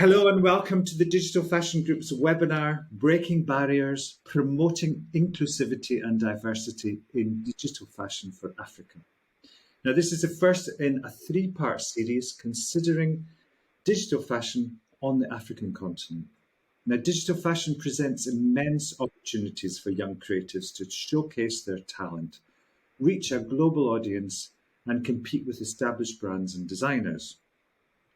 Hello and welcome to the Digital Fashion Group's webinar, Breaking Barriers, Promoting Inclusivity and Diversity in Digital Fashion for Africa. Now, this is the first in a three-part series considering digital fashion on the African continent. Now, digital fashion presents immense opportunities for young creatives to showcase their talent, reach a global audience, and compete with established brands and designers.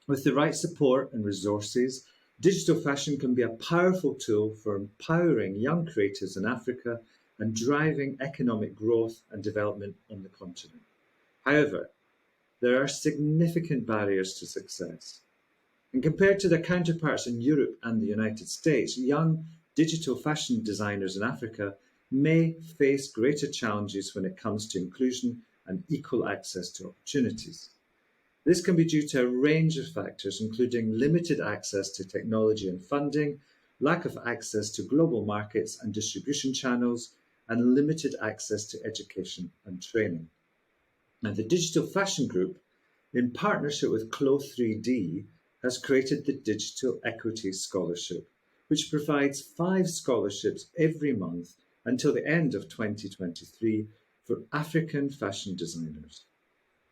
With the right support and resources, digital fashion can be a powerful tool for empowering young creators in Africa and driving economic growth and development on the continent. However, there are significant barriers to success. And compared to their counterparts in Europe and the United States, young digital fashion designers in Africa may face greater challenges when it comes to inclusion and equal access to opportunities. This can be due to a range of factors, including limited access to technology and funding, lack of access to global markets and distribution channels, and limited access to education and training. Now, the Digital Fashion Group, in partnership with Clo3D, has created the Digital Equity Scholarship, which provides 5 scholarships every month until the end of 2023 for African fashion designers.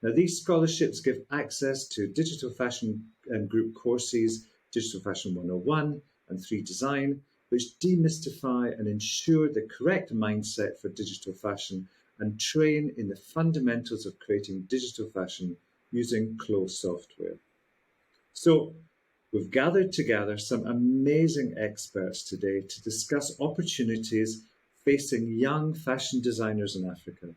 Now, these scholarships give access to Digital Fashion Group courses, Digital Fashion 101 and 3 Design, which demystify and ensure the correct mindset for digital fashion and train in the fundamentals of creating digital fashion using Clo software. So, we've gathered together some amazing experts today to discuss opportunities facing young fashion designers in Africa.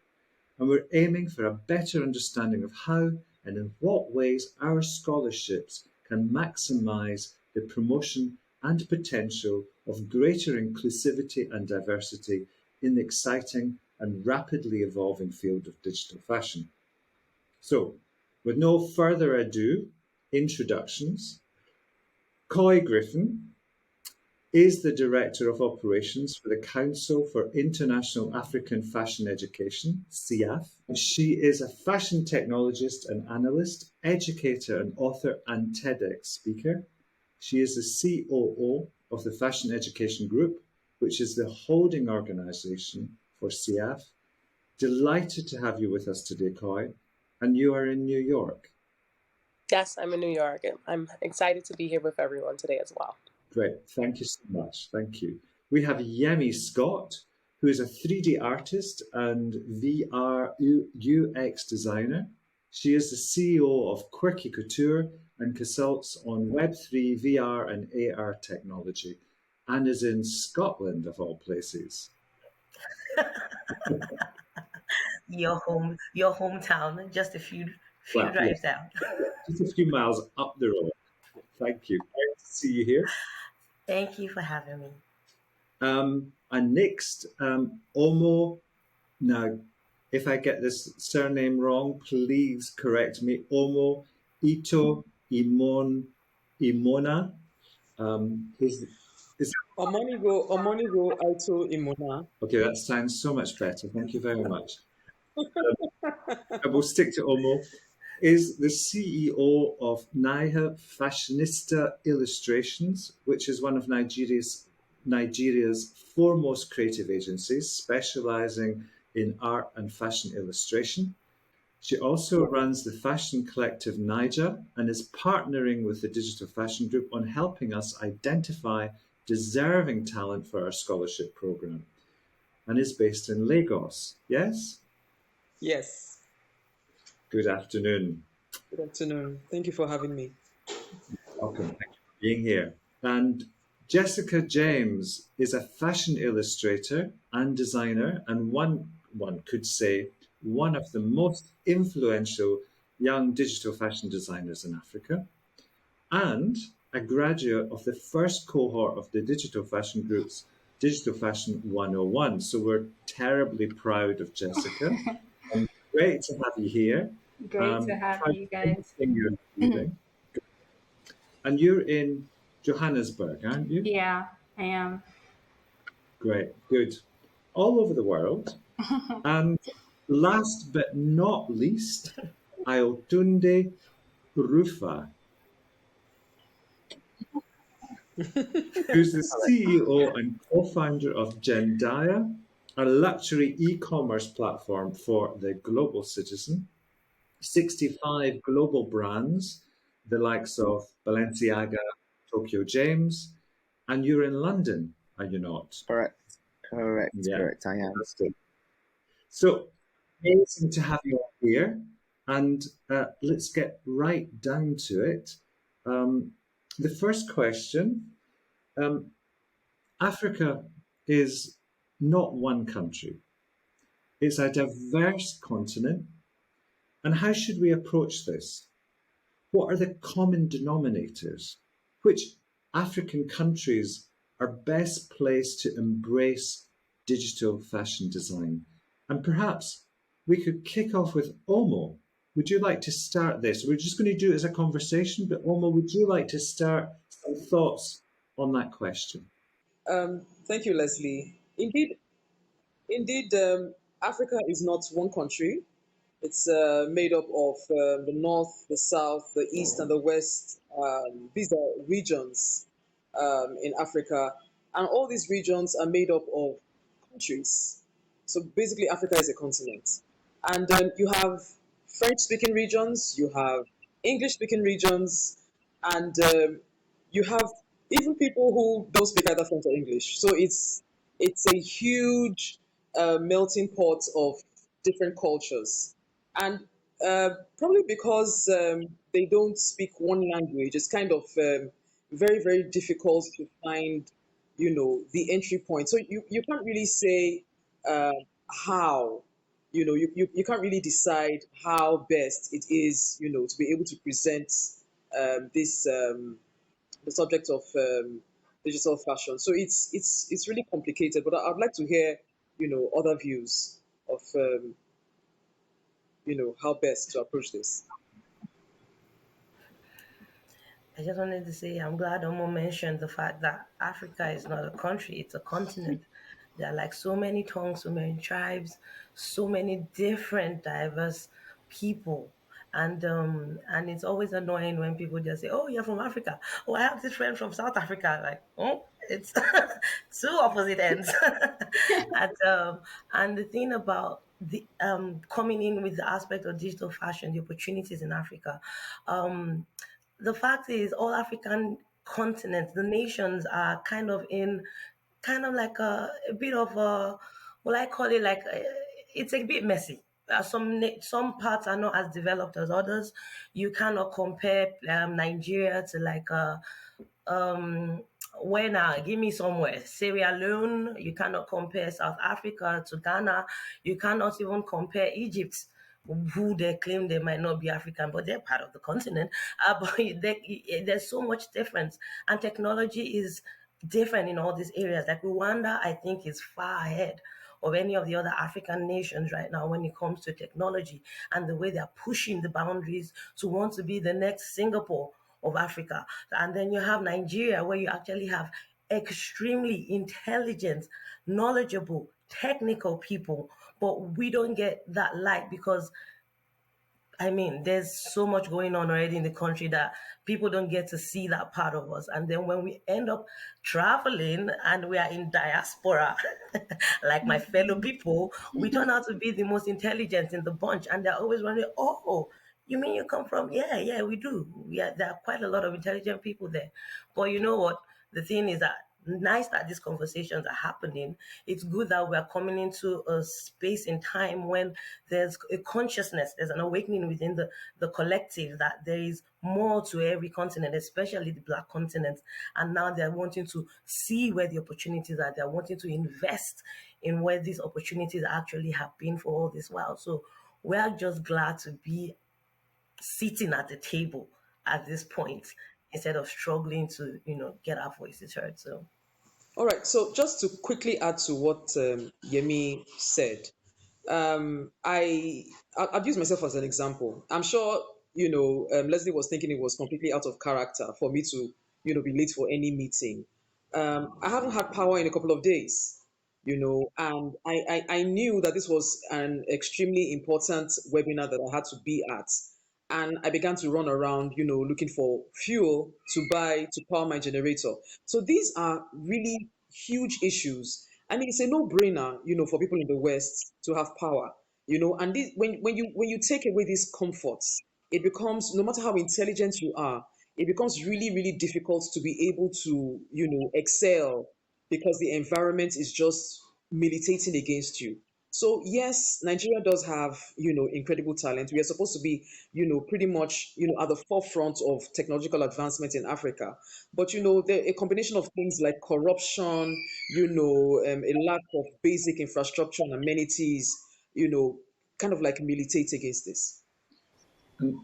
And we're aiming for a better understanding of how and in what ways our scholarships can maximise the promotion and potential of greater inclusivity and diversity in the exciting and rapidly evolving field of digital fashion. So, with no further ado, introductions. Coy Griffin is the Director of Operations for the Council for International African Fashion Education, CIAF. She is a fashion technologist and analyst, educator and author and TEDx speaker. She is the COO of the Fashion Education Group, which is the holding organisation for CIAF. Delighted to have you with us today, Coy, and you are in New York. Yes, I'm in New York. I'm excited to be here with everyone today as well. Great. Thank you so much. Thank you. We have Yemi Scott, who is a 3D artist and VR UX designer. She is the CEO of Quirky Couture and consults on Web3, VR, and AR technology, and is in Scotland, of all places. Your hometown, just a few drives down. Just a few miles up the road. Thank you. Great to see you here. Thank you for having me. And next, Omo. Now, if I get this surname wrong, please correct me. Omo Ito Imona. Is Omonigo Ito Imona. Okay, that sounds so much better. Thank you very much. I will stick to Omo. Is the CEO of Naiha Fashionista Illustrations, which is one of Nigeria's foremost creative agencies, specializing in art and fashion illustration. She also runs the fashion collective Niger and is partnering with the Digital Fashion Group on helping us identify deserving talent for our scholarship program, and is based in Lagos. Yes? Yes. Good afternoon. Good afternoon. Thank you for having me. Welcome. Thank you for being here. And Jessica James is a fashion illustrator and designer, and one could say one of the most influential young digital fashion designers in Africa, and a graduate of the first cohort of the Digital Fashion Group's Digital Fashion 101. So we're terribly proud of Jessica. And great to have you here. Great to have you guys. And you're in Johannesburg, aren't you? Yeah, I am. Great, good. All over the world. And last but not least, Ayotunde Rufa. who's the CEO and co-founder of Gendaya, a luxury e-commerce platform for the global citizen. 65 global brands, the likes of Balenciaga, Tokyo James, and you're in London, are you not? Correct. Correct. Yeah, Correct. I am. fantastic. So amazing to have you all here, and let's get right down to it. Um, the first question: um, Africa is not one country; it's a diverse continent. And how should we approach this? What are the common denominators? Which African countries are best placed to embrace digital fashion design? And perhaps we could kick off with Omo. Would you like to start this? We're just going to do it as a conversation, but Omo, would you like to start some thoughts on that question? Thank you, Leslie. Indeed, Africa is not one country. It's made up of the north, the south, the east, and the west. These are regions in Africa, and all these regions are made up of countries. So basically, Africa is a continent, and you have French-speaking regions, you have English-speaking regions, and you have even people who don't speak either French or English. So it's a huge melting pot of different cultures, and probably because they don't speak one language, it's kind of very, very difficult to find, the entry point. So you can't really say uh, how, you can't really decide how best it is, to be able to present this the subject of digital fashion. So it's really complicated. But I'd like to hear, other views of how best to approach this. I just wanted to say I'm glad Omo mentioned the fact that Africa is not a country, it's a continent. There are like so many tongues, so many tribes, so many different diverse people. And it's always annoying when people just say, "Oh, you're from Africa. Oh, I have this friend from South Africa." Like, oh, it's two opposite ends. And the thing about the coming in with the aspect of digital fashion, the opportunities in Africa, um, the fact is all African continents, the nations are kind of in kind of like a bit of a, well, I call it like it's a bit messy. Some parts are not as developed as others. You cannot compare Nigeria to like um where now? Give me somewhere. Sierra Leone. You cannot compare South Africa to Ghana. You cannot even compare Egypt, who they claim they might not be African, but they're part of the continent. But there's so much difference, and technology is different in all these areas. Like Rwanda, I think is far ahead of any of the other African nations right now when it comes to technology and the way they're pushing the boundaries to want to be the next Singapore of Africa. And then you have Nigeria, where you actually have extremely intelligent, knowledgeable, technical people, but we don't get that light because I mean, there's so much going on already in the country that people don't get to see that part of us. And then when we end up traveling and we are in diaspora, like my fellow people, we turn out to be the most intelligent in the bunch. And they're always wondering, oh, you mean you come from? Yeah, yeah, we do. Yeah, there are quite a lot of intelligent people there. But you know what? The thing is that nice that these conversations are happening. It's good that we're coming into a space in time when there's a consciousness, there's an awakening within the collective that there is more to every continent, especially the Black continent. And now they're wanting to see where the opportunities are. They're wanting to invest in where these opportunities actually have been for all this while. So we're just glad to be sitting at the table at this point instead of struggling to, get our voices heard. So All right. So just to quickly add to what Yemi said, I've used myself as an example. I'm sure Leslie was thinking it was completely out of character for me to be late for any meeting. I haven't had power in a couple of days, and I knew that this was an extremely important webinar that I had to be at. and I began to run around, looking for fuel to power my generator. So these are really huge issues. I mean, it's a no-brainer, for people in the West to have power, and this, when you take away these comforts, it becomes, no matter how intelligent you are, it becomes really, really difficult to be able to, excel, because the environment is just militating against you. So yes, Nigeria does have, incredible talent. We are supposed to be, pretty much, at the forefront of technological advancement in Africa. But a combination of things like corruption, a lack of basic infrastructure and amenities, kind of like militate against this. And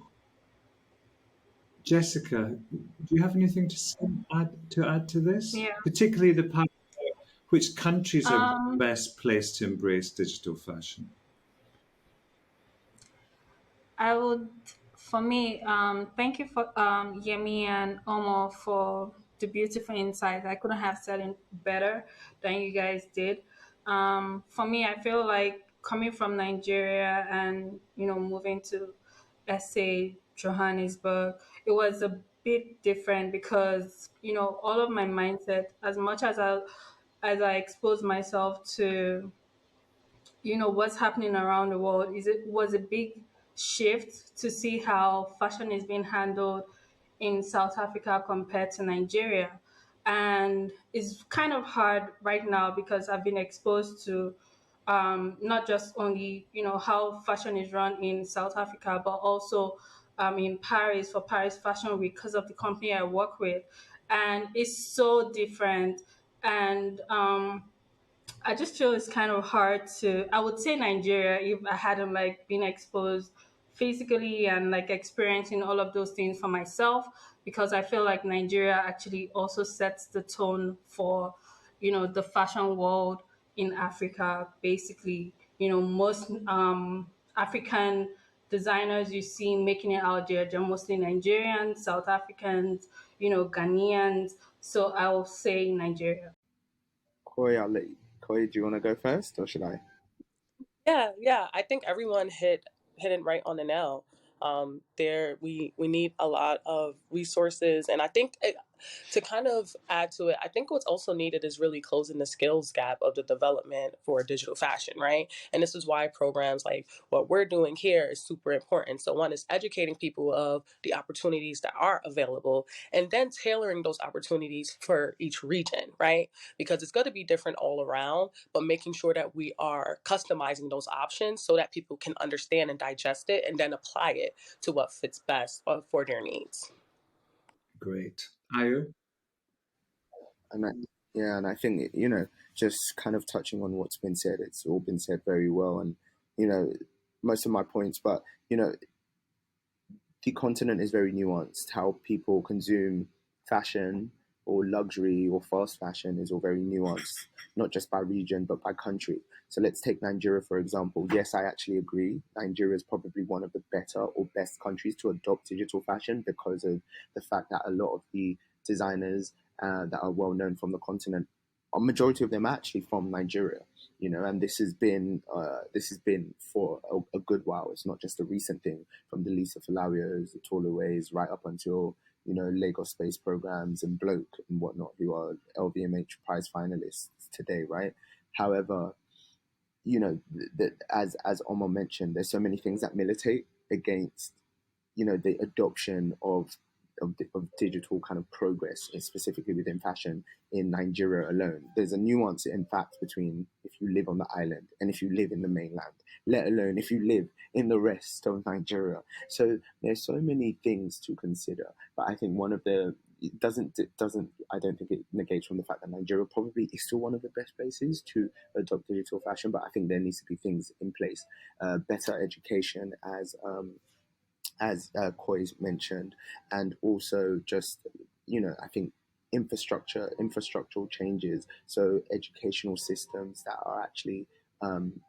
Jessica, do you have anything to add to this? Yeah. Particularly the part which countries are Um, best placed to embrace digital fashion? I would, for me, thank you for Yemi and Omo for the beautiful insights. I couldn't have said it better than you guys did. For me, I feel like coming from Nigeria and moving to, let's say, Johannesburg, it was a bit different because all of my mindset, as much as I expose myself to what's happening around the world is it was a big shift to see how fashion is being handled in South Africa compared to Nigeria. And it's kind of hard right now because I've been exposed to not just only how fashion is run in South Africa, but also in Paris for Paris Fashion Week because of the company I work with, and it's so different. And I just feel it's kind of hard to. I would say Nigeria if I hadn't like been exposed physically and like experiencing all of those things for myself, because I feel like Nigeria actually also sets the tone for the fashion world in Africa. Basically, most African designers you see making it out there, they're mostly Nigerians, South Africans, Ghanaians. So I'll say Nigeria. Koi, Koi, do you want to go first or should I? Yeah. I think everyone hit it right on the nail. There we need a lot of resources, and I think to kind of add to it, I think what's also needed is really closing the skills gap of the development for digital fashion, right? And this is why programs like what we're doing here is super important. So one is educating people of the opportunities that are available, and then tailoring those opportunities for each region, right? Because it's going to be different all around, but making sure that we are customizing those options so that people can understand and digest it and then apply it to what fits best for their needs. Great. Ayu? And I, yeah, and I think just kind of touching on what's been said, it's all been said very well, and you know, most of my points. But the continent is very nuanced. How people consume fashion or luxury or fast fashion is all very nuanced, not just by region but by country. So let's take Nigeria for example. Yes, I actually agree. Nigeria is probably one of the better or best countries to adopt digital fashion because of the fact that a lot of the designers that are well known from the continent, a majority of them are actually from Nigeria. And this has been for a good while. It's not just a recent thing from the Lisa Falawios, the Toluways, right up until Lagos Space Programs and Bloke and whatnot, who are LVMH prize finalists today, right? However, as Omar mentioned, there's so many things that militate against the adoption of digital kind of progress, specifically within fashion in Nigeria alone. There's a nuance, in fact, between if you live on the island and if you live in the mainland, let alone if you live in the rest of Nigeria. So there's so many things to consider. But I think one of the it doesn't I don't think it negates from the fact that Nigeria probably is still one of the best places to adopt digital fashion. But I think there needs to be things in place, better education, as Koi's mentioned, and also just I think infrastructural changes, so educational systems that are actually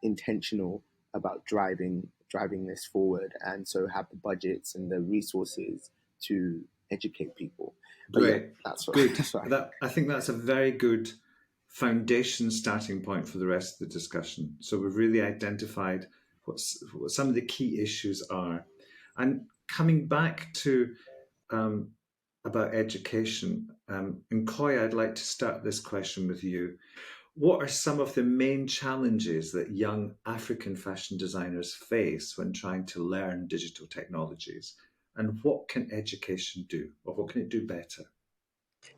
intentional about driving this forward, and so have the budgets and the resources to educate people. But yeah, Great. that's what, Good. that's what I think that's a very good foundation starting point for the rest of the discussion. So we've really identified what some of the key issues are. And coming back to about education, Nkoya, I'd like to start this question with you. What are some of the main challenges that young African fashion designers face when trying to learn digital technologies? And what can education do, or what can it do better?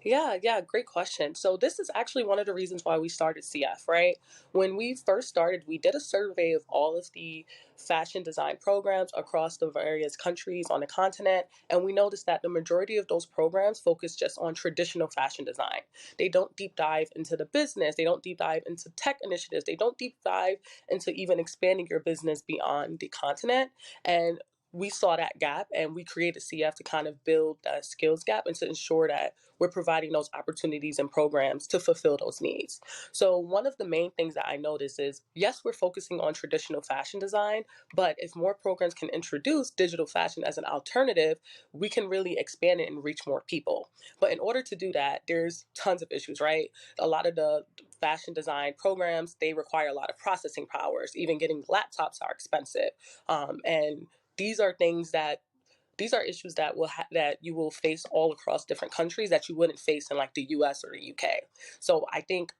Yeah, great question. So this is actually one of the reasons why we started CF, right? When we first started, we did a survey of all of the fashion design programs across the various countries on the continent, and we noticed that the majority of those programs focus just on traditional fashion design. They don't deep dive into the business, they don't deep dive into tech initiatives, they don't deep dive into even expanding your business beyond the continent. And we saw that gap and we created CF to kind of build that skills gap and to ensure that we're providing those opportunities and programs to fulfill those needs. So, one of the main things that I notice is yes, we're focusing on traditional fashion design, but if more programs can introduce digital fashion as an alternative, we can really expand it and reach more people. But in order to do that, there's tons of issues, right? A lot of the fashion design programs, they require a lot of processing powers. Even getting laptops are expensive. And these are things that these are issues that that you will face all across different countries that you wouldn't face in like the US or the UK. So I think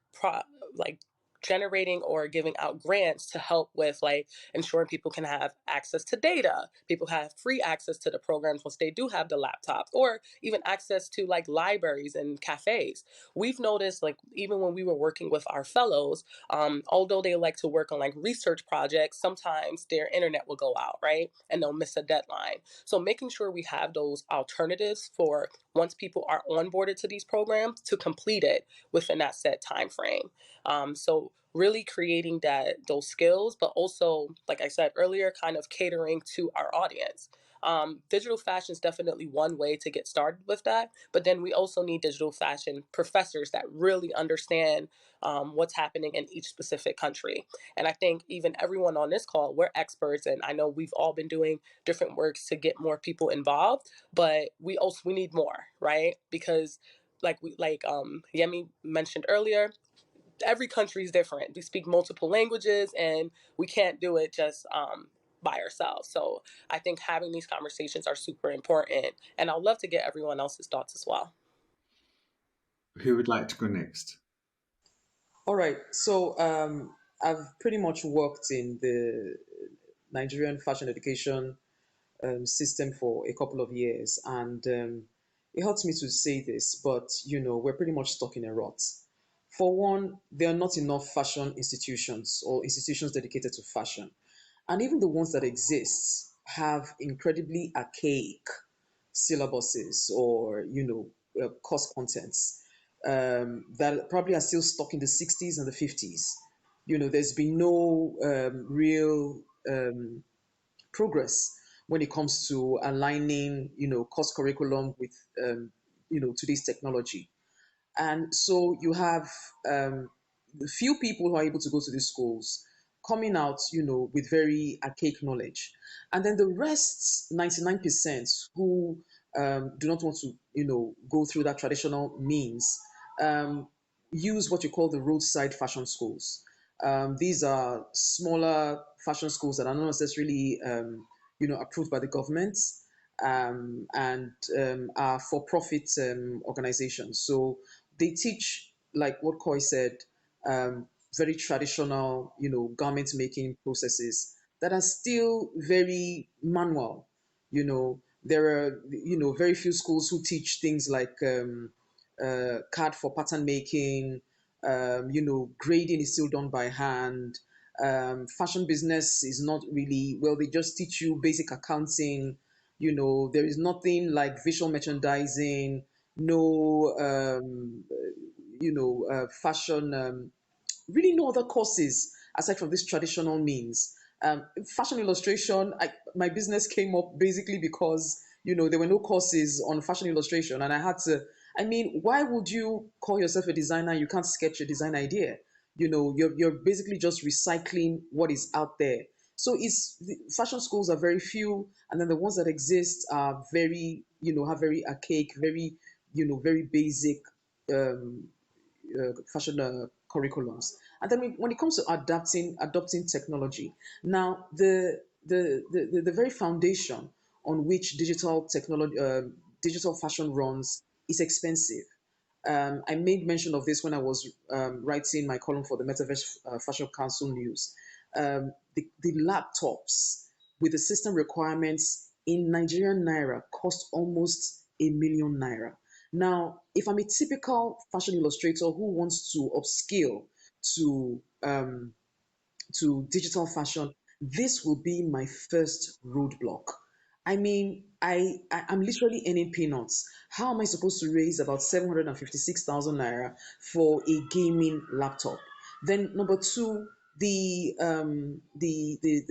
like generating or giving out grants to help with like ensuring people can have access to data, people have free access to the programs once they do have the laptops, or even access to like libraries and cafes. We've noticed like even when we were working with our fellows, although they like to work on like research projects, sometimes their internet will go out, right, and they'll miss a deadline. So making sure we have those alternatives for once people are onboarded to these programs to complete it within that set time frame. So really creating those skills, but also, like I said earlier, kind of catering to our audience. Digital fashion is definitely one way to get started with that, but then we also need digital fashion professors that really understand what's happening in each specific country. And I think even everyone on this call, we're experts, and I know we've all been doing different works to get more people involved, but we need more, right? Because Yemi mentioned earlier, every country is different. We speak multiple languages, and we can't do it just by ourselves. So I think having these conversations are super important, and I'd love to get everyone else's thoughts as well. Who would like to go next? All right. So I've pretty much worked in the Nigerian fashion education system for a couple of years, and it hurts me to say this, but we're pretty much stuck in a rut. For one, there are not enough fashion institutions or institutions dedicated to fashion, and even the ones that exist have incredibly archaic syllabuses or course contents that probably are still stuck in the 60s and the 50s. There's been no real progress when it comes to aligning course curriculum with today's technology. And so you have the few people who are able to go to these schools coming out, with very archaic knowledge. And then the rest, 99%, who do not want to, go through that traditional means, um, use what you call the roadside fashion schools. These are smaller fashion schools that are not necessarily, approved by the government, and are for-profit organizations. So they teach, like what Koi said, very traditional, garment making processes that are still very manual. There are, very few schools who teach things like card for pattern making. Grading is still done by hand. Fashion business is not really, well, they just teach you basic accounting. There is nothing like visual merchandising, no fashion, really no other courses aside from this traditional means. Fashion illustration, my business came up basically because there were no courses on fashion illustration, and I had to. I mean, why would you call yourself a designer? You can't sketch a design idea. You're basically just recycling what is out there. So the fashion schools are very few, and then the ones that exist are very, have very archaic, very, very basic um, fashion curriculums. And then when it comes to adopting technology, now the very foundation on which digital fashion runs is expensive. I made mention of this when I was writing my column for the Metaverse Fashion Council News. The laptops with the system requirements in Nigerian naira cost almost 1 million naira. Now, if I'm a typical fashion illustrator who wants to upskill to digital fashion, this will be my first roadblock. I mean, I'm literally earning peanuts. How am I supposed to raise about 756,000 naira for a gaming laptop? Then number two, the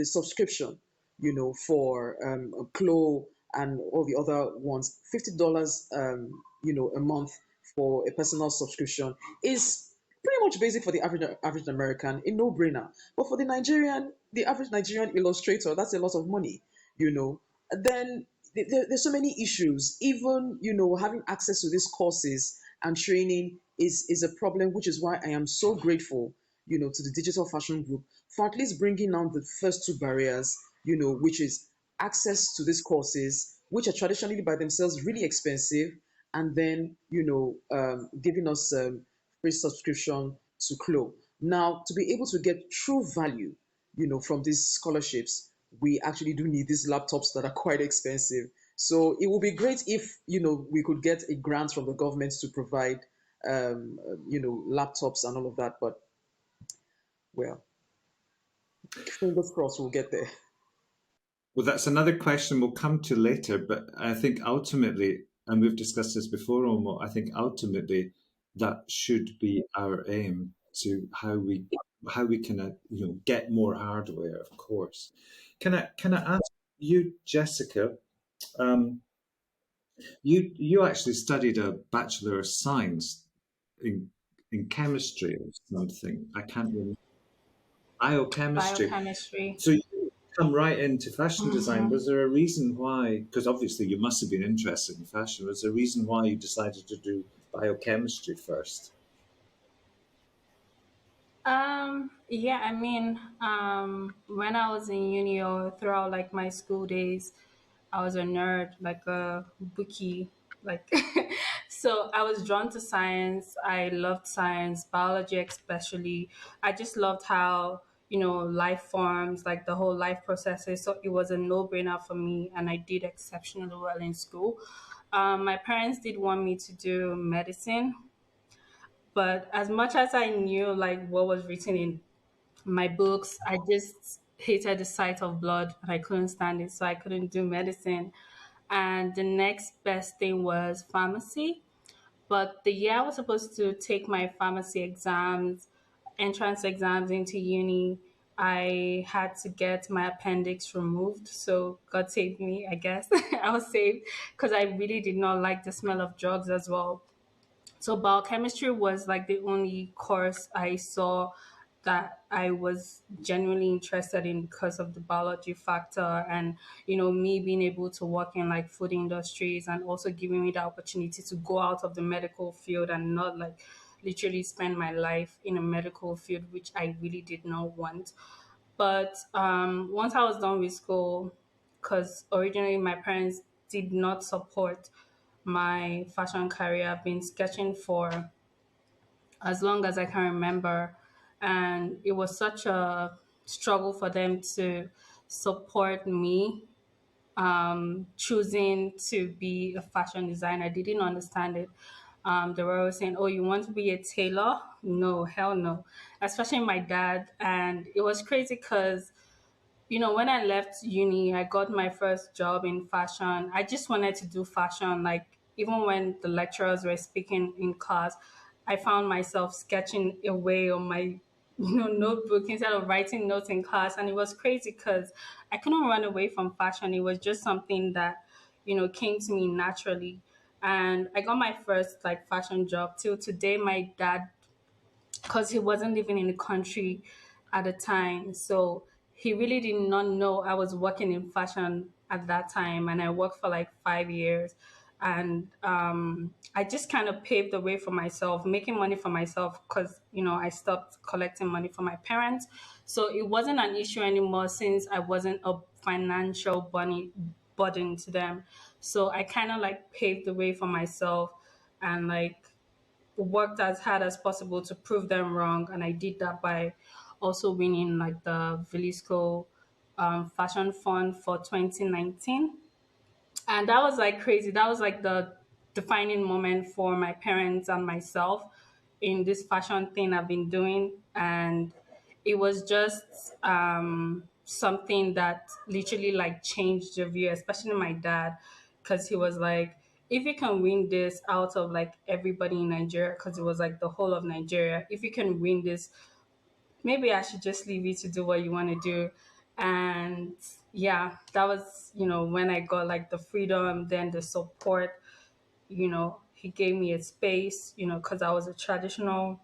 subscription, for Clo and all the other ones, $50 a month for a personal subscription is pretty much basic for the average American, a no-brainer. But for the average Nigerian illustrator, that's a lot of money, you know. Then there's so many issues. Even having access to these courses and training is a problem, which is why I am so grateful, to the Digital Fashion Group for at least bringing down the first two barriers, which is access to these courses, which are traditionally by themselves really expensive, and then giving us free subscription to Clo. Now, to be able to get true value, from these scholarships, we actually do need these laptops that are quite expensive. So it would be great if we could get a grant from the government to provide laptops and all of that. But well, fingers crossed we'll get there. Well, that's another question we'll come to later, but I think ultimately, and we've discussed this before, Omo, I think ultimately that should be our aim to how we can get more hardware, of course. Can I ask you, Jessica? Um, you actually studied a Bachelor of Science in chemistry or something. I can't remember. Biochemistry. Biochemistry. So you come right into fashion design. Hmm. Was there a reason why? Because obviously you must have been interested in fashion. Was there a reason why you decided to do biochemistry first? Yeah, I mean, when I was in uni or throughout like my school days, I was a nerd, like a bookie, like so I was drawn to science. I loved science, biology especially. I just loved how, life forms, like the whole life processes. So it was a no-brainer for me, and I did exceptionally well in school. My parents did want me to do medicine, but as much as I knew like what was written in my books, I just hated the sight of blood and I couldn't stand it. So I couldn't do medicine. And the next best thing was pharmacy. But the year I was supposed to take my pharmacy exams, entrance exams into uni, I had to get my appendix removed. So God saved me, I guess. I was saved because I really did not like the smell of drugs as well. So biochemistry was like the only course I saw that I was genuinely interested in because of the biology factor and me being able to work in like food industries and also giving me the opportunity to go out of the medical field and not like literally spend my life in a medical field, which I really did not want. But once I was done with school, because originally my parents did not support my fashion career. I've been sketching for as long as I can remember. And it was such a struggle for them to support me choosing to be a fashion designer. I didn't understand it. They were always saying, "Oh, you want to be a tailor?" No, hell no. Especially my dad. And it was crazy because when I left uni, I got my first job in fashion. I just wanted to do fashion. Like, even when the lecturers were speaking in class, I found myself sketching away on my, notebook instead of writing notes in class. And it was crazy because I couldn't run away from fashion. It was just something that, came to me naturally. And I got my first like fashion job. Till today, my dad, because he wasn't living in the country at the time. So he really did not know I was working in fashion at that time. And I worked for like 5 years. And I just kind of paved the way for myself, making money for myself because, I stopped collecting money from my parents. So it wasn't an issue anymore since I wasn't a financial burden to them. So I kind of like paved the way for myself and like worked as hard as possible to prove them wrong. And I did that by also winning like the Velisco Fashion Fund for 2019. And that was like crazy. That was like the defining moment for my parents and myself in this fashion thing I've been doing. And it was just something that literally like changed the view, especially my dad, because he was like, if you can win this out of like everybody in Nigeria, because it was like the whole of Nigeria, if you can win this, maybe I should just leave you to do what you want to do. And yeah, that was, when I got like the freedom, then the support, he gave me a space, because I was a traditional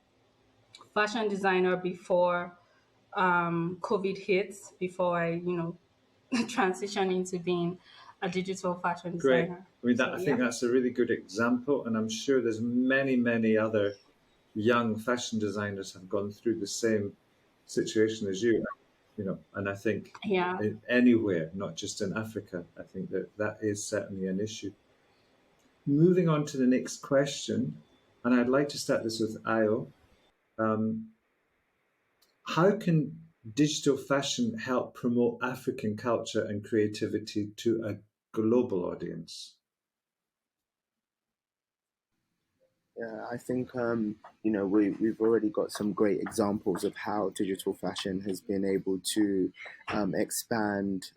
fashion designer before COVID hits, before I, transitioned into being a digital fashion Great. designer. I mean, So I yeah. think that's a really good example, and I'm sure there's many, many other young fashion designers have gone through the same situation as you. And I think Yeah. anywhere, not just in Africa, I think that is certainly an issue. Moving on to the next question, and I'd like to start this with Ayo. Um, how can digital fashion help promote African culture and creativity to a global audience? Yeah, I think we've already got some great examples of how digital fashion has been able to expand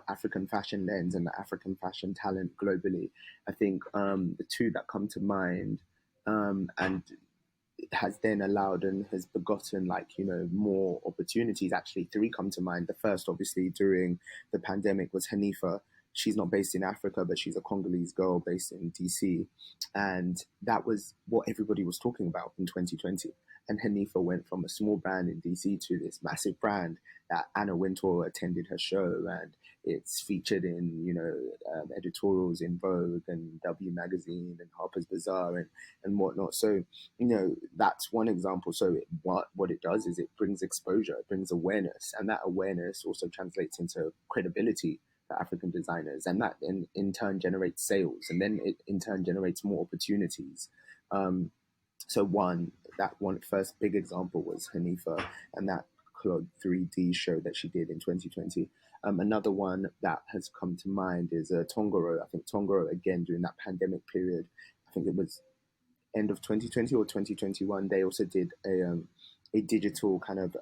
African fashion lens and the African fashion talent globally. I think the two that come to mind, and it has then allowed and has begotten more opportunities. Actually, three come to mind. The first, obviously, during the pandemic was Hanifa. She's not based in Africa, but she's a Congolese girl based in DC. And that was what everybody was talking about in 2020. And Hanifa went from a small brand in DC to this massive brand that Anna Wintour attended her show, and it's featured in, editorials in Vogue and W Magazine and Harper's Bazaar and whatnot. So, that's one example. So what it does is it brings exposure, it brings awareness, and that awareness also translates into credibility for African designers, and that in turn generates sales, and then it in turn generates more opportunities. So that one first big example was Hanifa and that Claude 3D show that she did in 2020. Another one that has come to mind is Tongoro. I think Tongoro, again, during that pandemic period, I think it was end of 2020 or 2021, they also did a digital kind of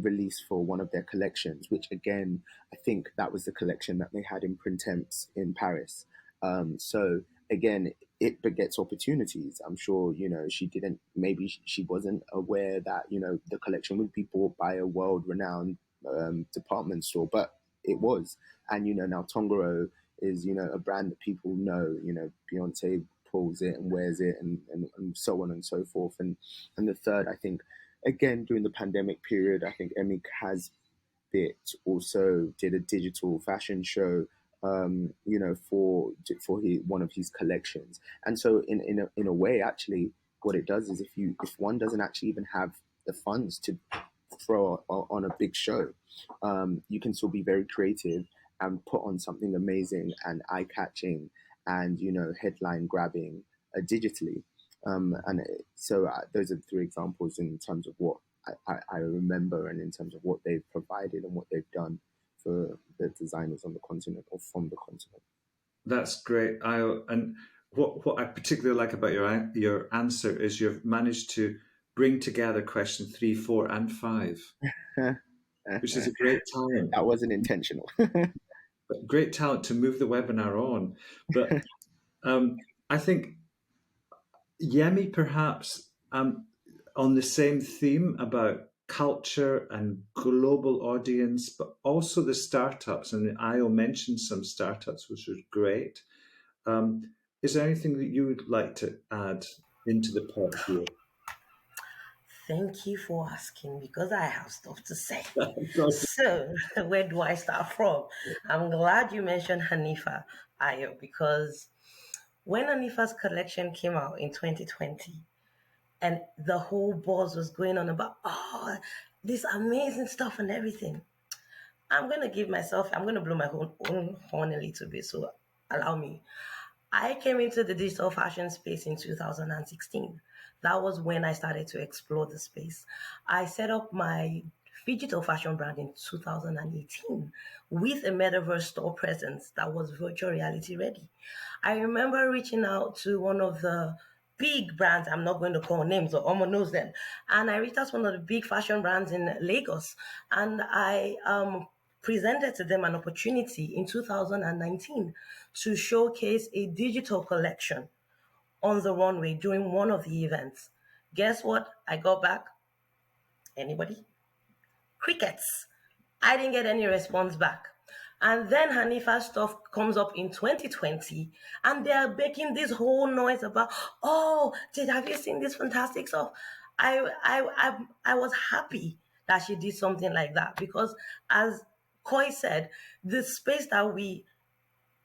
release for one of their collections, which again, I think that was the collection that they had in Printemps in Paris. So again, it begets opportunities. I'm sure, maybe she wasn't aware that, the collection would be bought by a world-renowned department store, but it was. And, now Tongoro is, a brand that people know, Beyonce pulls it and wears it and so on and so forth. And the third, I think, again, during the pandemic period, I think Emmy Casbit also did a digital fashion show, for one of his collections. And so in a way, actually, what it does is if one doesn't actually even have the funds to throw on a big show, you can still be very creative and put on something amazing and eye-catching and headline grabbing digitally. So those are the three examples in terms of what I remember, and in terms of what they've provided and what they've done for the designers on the continent or from the continent. That's great. And what I particularly like about your answer is you've managed to bring together question 3, 4, and 5, which is a great talent. That wasn't intentional. But great talent to move the webinar on. But I think Yemi, perhaps on the same theme about culture and global audience, but also the startups. And Io mentioned some startups, which was great. Is there anything that you would like to add into the pot here? Thank you for asking, because I have stuff to say. So, where do I start from? I'm glad you mentioned Hanifa Ayo, because when Hanifa's collection came out in 2020, and the whole buzz was going on about, this amazing stuff and everything, I'm going to give myself, I'm going to blow my own horn a little bit. So allow me. I came into the digital fashion space in 2016. That was when I started to explore the space. I set up my digital fashion brand in 2018 with a metaverse store presence that was virtual reality ready. I remember reaching out to one of the big brands, I'm not going to call names, or Omo knows them. And I reached out to one of the big fashion brands in Lagos. And I presented to them an opportunity in 2019 to showcase a digital collection on the runway during one of the events. Guess what? I got back. Anybody? Crickets. I didn't get any response back. And then Hanifa stuff comes up in 2020, and they're making this whole noise about, oh, have you seen this fantastic stuff? I was happy that she did something like that because, as Koi said, the space that we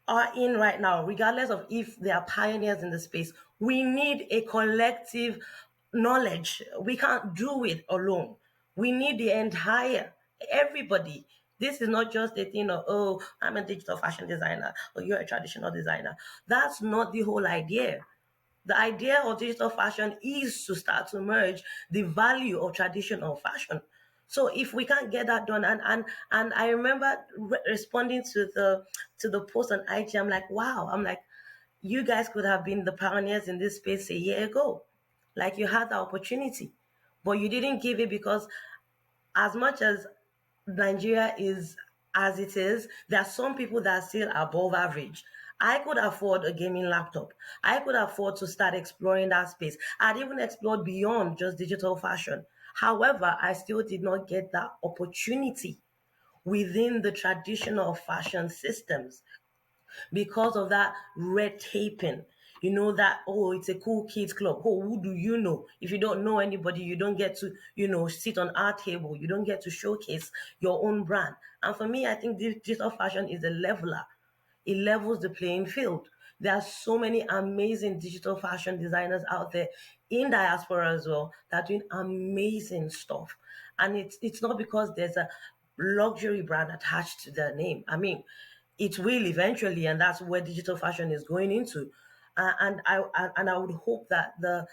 are in right now, regardless of if they are pioneers in the space, we need a collective knowledge. We can't do it alone. We need the entire everybody. This is not just a thing of, oh, I'm a digital fashion designer or you're a traditional designer. That's not the whole idea. The idea of digital fashion is to start to merge the value of traditional fashion. So if we can't get that done, and I remember responding to the post on IG, I'm like, wow, I'm like, you guys could have been the pioneers in this space a year ago. Like you had the opportunity, but you didn't give it because as much as Nigeria is as it is, there are some people that are still above average. I could afford a gaming laptop. I could afford to start exploring that space. I'd even explored beyond just digital fashion. However, I still did not get that opportunity within the traditional fashion systems because of that red taping. You know that, oh, it's a cool kids club. Oh, who do you know? If you don't know anybody, you don't get to, sit on our table. You don't get to showcase your own brand. And for me, I think digital fashion is a leveler. It levels the playing field. There are so many amazing digital fashion designers out there in diaspora as well that are doing amazing stuff. And it's not because there's a luxury brand attached to their name. I mean, it will eventually, and that's where digital fashion is going into. And I would hope that the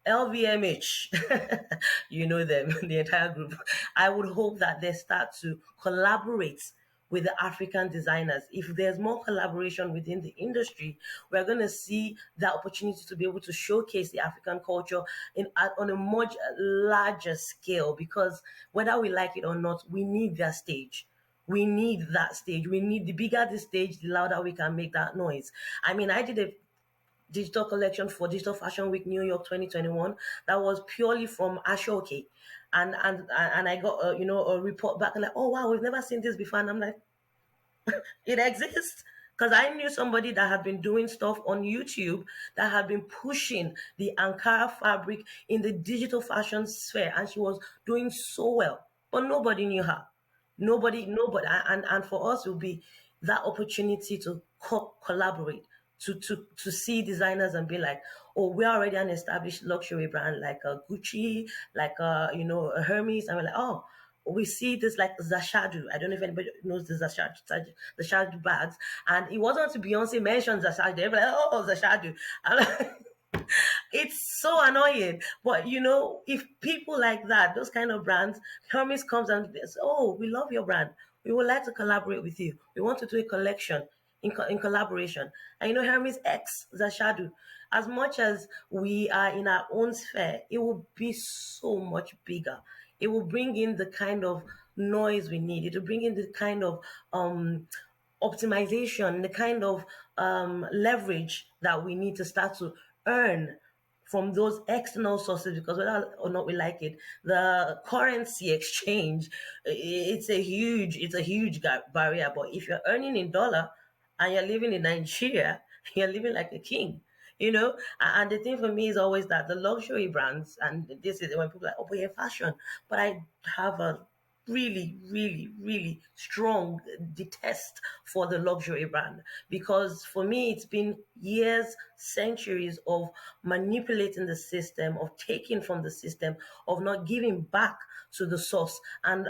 LVMH, you know them, the entire group. I would hope that they start to collaborate with the African designers. If there's more collaboration within the industry, we're going to see the opportunity to be able to showcase the African culture on a much larger scale. Because whether we like it or not, we need their stage. We need that stage. We need the bigger the stage, the louder we can make that noise. I mean, I did a digital collection for Digital Fashion Week New York 2021 that was purely from Ashoke. And I got a report back and like, oh wow, we've never seen this before. And I'm like, it exists. Because I knew somebody that had been doing stuff on YouTube that had been pushing the Ankara fabric in the digital fashion sphere, and she was doing so well, but nobody knew her. Nobody, and for us, it will be that opportunity to collaborate, to see designers and be like, oh, we're already an established luxury brand like a Gucci, like a Hermes, and we're like, oh, we see this like Zashadu. I don't know if anybody knows the Zashadu bags. And it wasn't until Beyonce mentioned Zashadu. They were like, oh, Zashadu. I'm like, it's so annoying. But if people like that, those kind of brands, Hermes comes and says, oh, we love your brand. We would like to collaborate with you. We want to do a collection in collaboration. And Hermes X Zashadu. As much as we are in our own sphere, it will be so much bigger. It will bring in the kind of noise we need. It will bring in the kind of optimization, the kind of leverage that we need to start to earn from those external sources, because whether or not we like it, the currency exchange, it's a huge barrier. But if you're earning in dollar and you're living in Nigeria, you're living like a king. And the thing for me is always that the luxury brands, and this is when people are like, oh, but you're fashion, but I have a really, really, really strong detest for the luxury brand, because for me it's been years, centuries of manipulating the system, of taking from the system, of not giving back to the source. And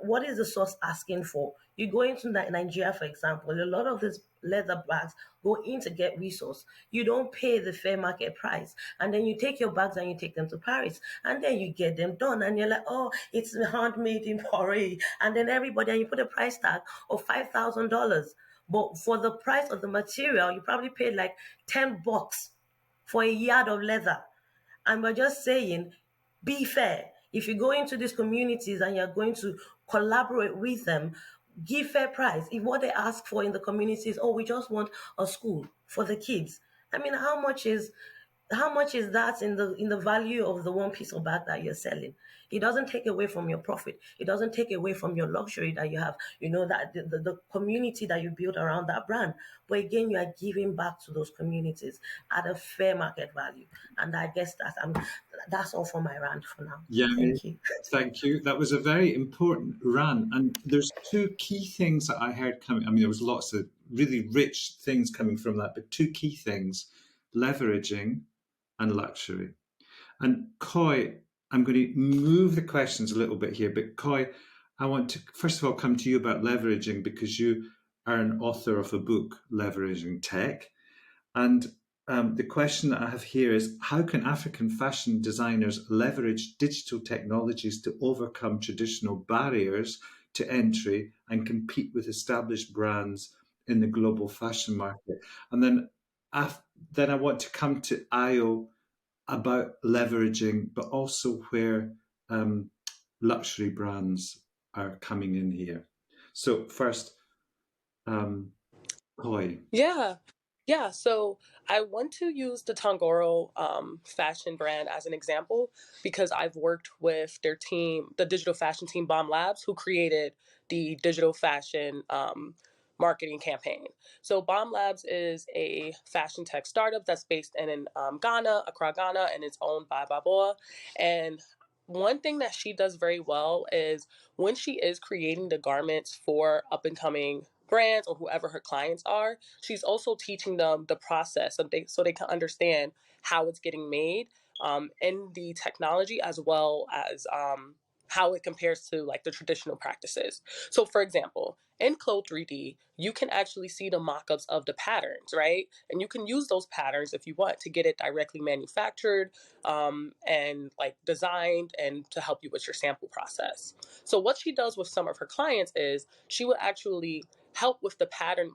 what is the source asking for? You go into Nigeria, for example, a lot of these leather bags go in to get resource. You don't pay the fair market price. And then you take your bags and you take them to Paris. And then you get them done. And you're like, oh, it's handmade in Paris. And then everybody, and you put a price tag of $5,000. But for the price of the material, you probably paid like $10 for a yard of leather. And we're just saying, be fair. If you go into these communities and you're going to collaborate with them, give fair price. If what they ask for in the community is, oh, we just want a school for the kids. I mean, how much is that in the value of the one piece of bag that you're selling? It doesn't take away from your profit. It doesn't take away from your luxury that you have, that the community that you build around that brand. But again, you are giving back to those communities at a fair market value. And I guess that's all for my rant for now. Yeah, Thank you. thank you. That was a very important rant. And there's two key things that I heard coming. I mean, there was lots of really rich things coming from that, but two key things: leveraging and luxury. And Coy, I'm going to move the questions a little bit here, but Coy, I want to first of all come to you about leveraging, because you are an author of a book, Leveraging Tech. And the question that I have here is, how can African fashion designers leverage digital technologies to overcome traditional barriers to entry and compete with established brands in the global fashion market? And then I want to come to Ayo about leveraging, but also where luxury brands are coming in here. So first, Koi. Yeah. Yeah, so I want to use the Tongoro fashion brand as an example because I've worked with their team, the digital fashion team, Bomb Labs, who created the digital fashion marketing campaign. So Bomb Labs is a fashion tech startup that's based in Ghana, Accra, Ghana, and it's owned by Baboa. And one thing that she does very well is when she is creating the garments for up and coming brands or whoever her clients are, she's also teaching them the process so they can understand how it's getting made in the technology as well as how it compares to like the traditional practices. So for example, in Clo 3D, you can actually see the mock-ups of the patterns, right? And you can use those patterns if you want to get it directly manufactured and like designed and to help you with your sample process. So what she does with some of her clients is she will actually help with the pattern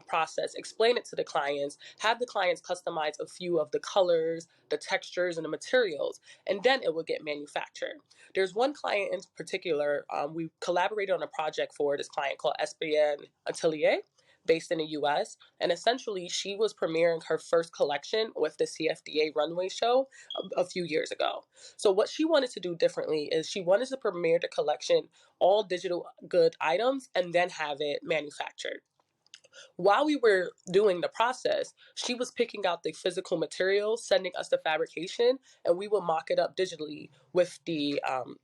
process, explain it to the clients, have the clients customize a few of the colors, the textures, and the materials, and then it will get manufactured. There's one client in particular, we collaborated on a project for this client called SBN Atelier, based in the US. And essentially, she was premiering her first collection with the CFDA runway show a few years ago. So, what she wanted to do differently is she wanted to premiere the collection, all digital good items, and then have it manufactured. While we were doing the process, she was picking out the physical materials, sending us the fabrication, and we would mock it up digitally with Clo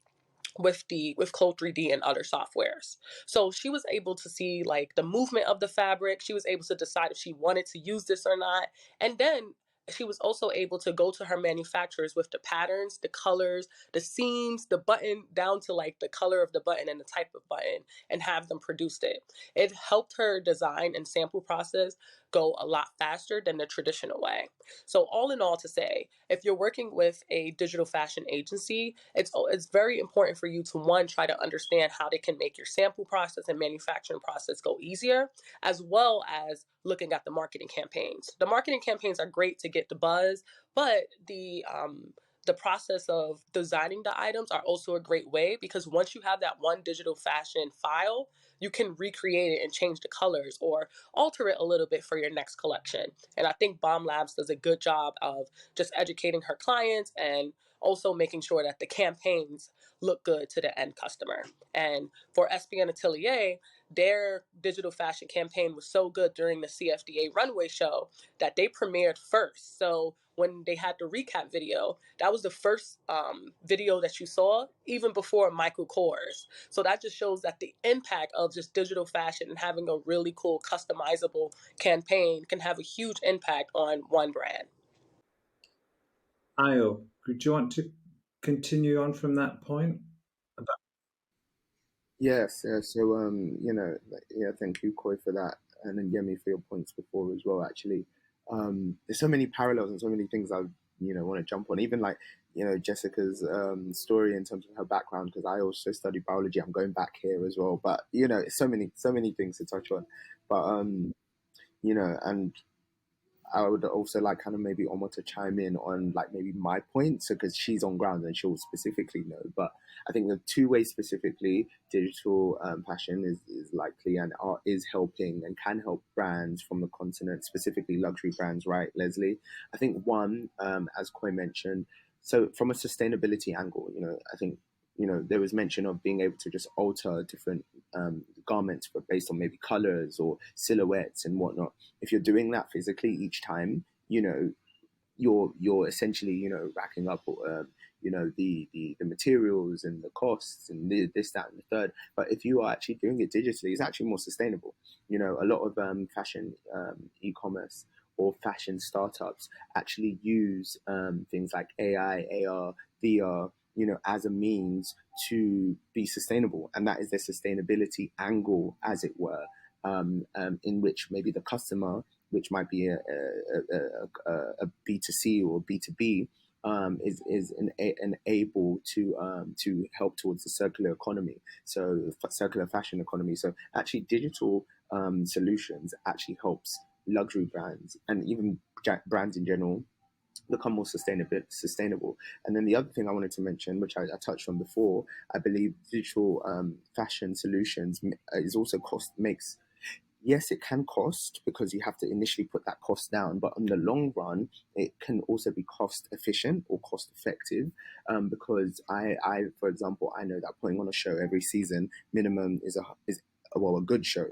3D and other softwares. So she was able to see like the movement of the fabric. She was able to decide if she wanted to use this or not. And then she was also able to go to her manufacturers with the patterns, the colors, the seams, the button, down to like the color of the button and the type of button, and have them produced it. It helped her design and sample process go a lot faster than the traditional way. So all in all, to say, if you're working with a digital fashion agency, it's very important for you to, one, try to understand how they can make your sample process and manufacturing process go easier, as well as looking at the marketing campaigns. The marketing campaigns are great to get the buzz, but the process of designing the items are also a great way, because once you have that one digital fashion file, you can recreate it and change the colors or alter it a little bit for your next collection. And I think Bomb Labs does a good job of just educating her clients and also making sure that the campaigns look good to the end customer. And for SBN Atelier, their digital fashion campaign was so good during the CFDA runway show that they premiered first. So when they had the recap video, that was the first video that you saw, even before Michael Kors. So that just shows that the impact of just digital fashion and having a really cool customizable campaign can have a huge impact on one brand. Ayo, do you want to continue on from that point? Yes, yeah. So, yeah, thank you, Koi, for that, and then Yemi for your points before as well. Actually, there's so many parallels and so many things I, want to jump on. Even like, Jessica's story in terms of her background, because I also studied biology. I'm going back here as well, but so many things to touch on. But and I would also like kind of maybe Omar to chime in on like maybe my point, so because she's on ground and she'll specifically know. But I think the two ways specifically, digital fashion is likely and is helping and can help brands from the continent, specifically luxury brands, right, Leslie? I think one, as Koi mentioned, so from a sustainability angle, I think there was mention of being able to just alter different garments, but based on maybe colors or silhouettes and whatnot. If you're doing that physically each time, you're essentially racking up the materials and the costs and this that and the third. But if you are actually doing it digitally, it's actually more sustainable. A lot of fashion e-commerce or fashion startups actually use things like AI, AR, VR, as a means to be sustainable, and that is their sustainability angle, as it were, in which maybe the customer, which might be a B2C or B2B, is able to help towards the circular economy, so circular fashion economy. So actually, digital solutions actually helps luxury brands and even brands in general become more sustainable. And then the other thing I wanted to mention, which I touched on before, I believe digital fashion solutions is also cost makes. Yes, it can cost because you have to initially put that cost down, but in the long run, it can also be cost efficient or cost effective. Because for example, I know that putting on a show every season minimum is well, a good show,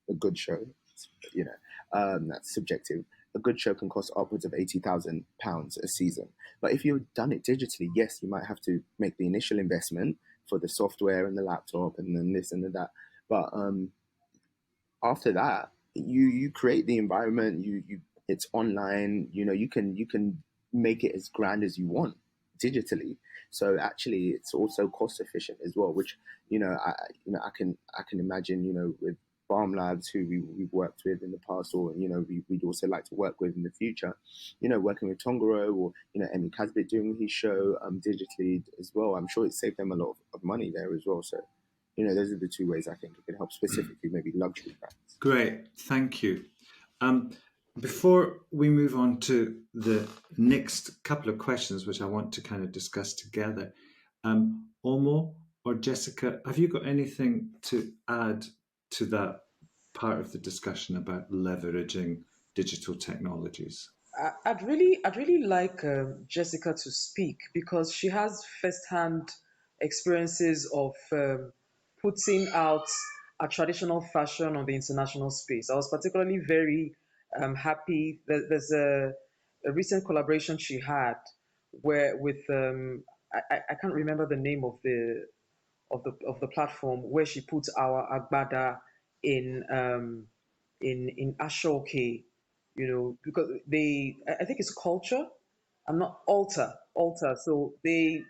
you that's subjective. A good show can cost upwards of £80,000 a season. But if you've done it digitally, yes, you might have to make the initial investment for the software and the laptop and then this and that. But after that, you create the environment. You it's online. You can make it as grand as you want digitally. So actually, it's also cost efficient as well. Which I can imagine with Farm Labs, who we've worked with in the past, or we'd also like to work with in the future. Working with Tongoro or Emmy Casbit doing his show digitally as well. I'm sure it saved them a lot of money there as well. So those are the two ways I think it can help specifically maybe luxury brands. Great, thank you. Before we move on to the next couple of questions, which I want to kind of discuss together, Omo or Jessica, have you got anything to add to that part of the discussion about leveraging digital technologies? I'd really like Jessica to speak because she has firsthand experiences of putting out a traditional fashion on the international space. I was particularly very happy that there's a recent collaboration she had where with I can't remember the name of the platform where she put our agbada in in Ashoke, because I think it's culture. I'm not altar. So they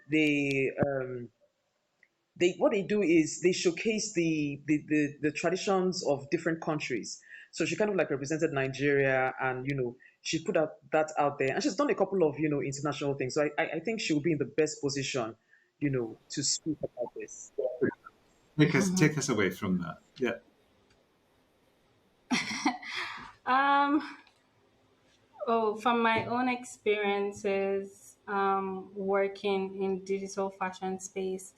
what they do is they showcase the traditions of different countries. So she kind of like represented Nigeria, and she put that out there, and she's done a couple of international things. So I think she will be in the best position, to speak about this. Take us away from that. Yeah. Um, from my own experiences working in digital fashion space,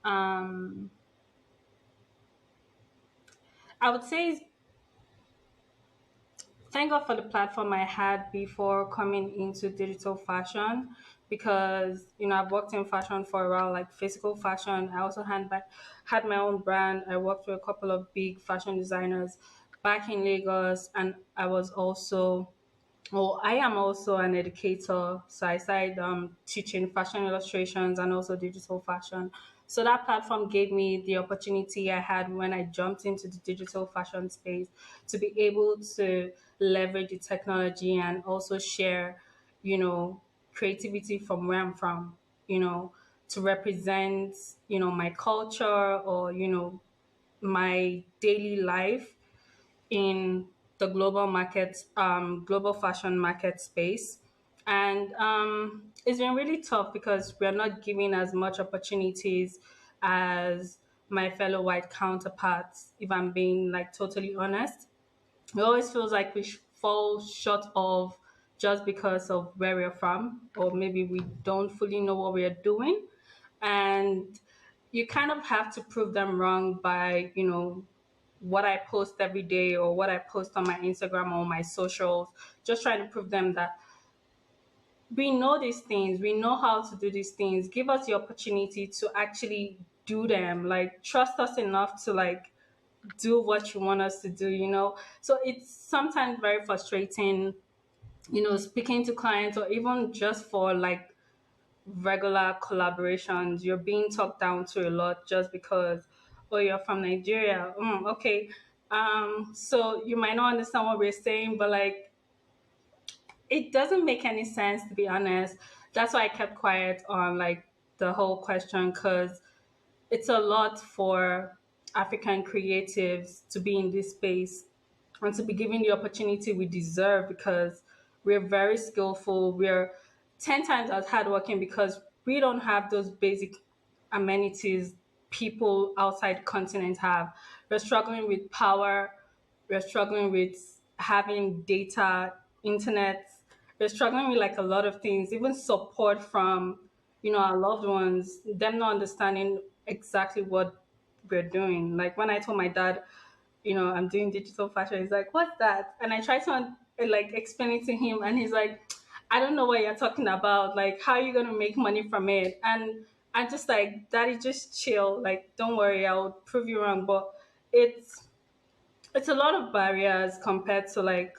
um, I would say thank God for the platform I had before coming into digital fashion, because I've worked in fashion for a while, like physical fashion. I also had my own brand. I worked with a couple of big fashion designers back in Lagos, and I am also an educator, so I started teaching fashion illustrations and also digital fashion. So that platform gave me the opportunity I had when I jumped into the digital fashion space to be able to leverage the technology and also share, creativity from where I'm from, you know, to represent, my culture or, my daily life in the global fashion market space. And it's been really tough because we're not given as much opportunities as my fellow white counterparts, if I'm being like totally honest. It always feels like we fall short of just because of where we're from, or maybe we don't fully know what we're doing. And you kind of have to prove them wrong by, what I post every day or what I post on my Instagram or my socials, just trying to prove them that we know these things, we know how to do these things. Give us the opportunity to actually do them. Like, trust us enough to like do what you want us to do. So it's sometimes very frustrating, speaking to clients or even just for like regular collaborations. You're being talked down to a lot just because, oh, you're from Nigeria. Okay. So you might not understand what we're saying, but like, it doesn't make any sense, to be honest. That's why I kept quiet on like the whole question, because it's a lot for African creatives to be in this space and to be given the opportunity we deserve, because we're very skillful. We're 10 times as hardworking because we don't have those basic amenities people outside the continent have. We're struggling with power. We're struggling with having data, internet. We're struggling with like a lot of things, even support from, our loved ones, them not understanding exactly what we're doing. Like when I told my dad, I'm doing digital fashion, he's like, what's that? And I tried to like explain it to him, and he's like, I don't know what you're talking about. Like, how are you going to make money from it? And I'm just like, daddy, just chill. Like, don't worry, I'll prove you wrong. But it's it's a lot of barriers compared to like,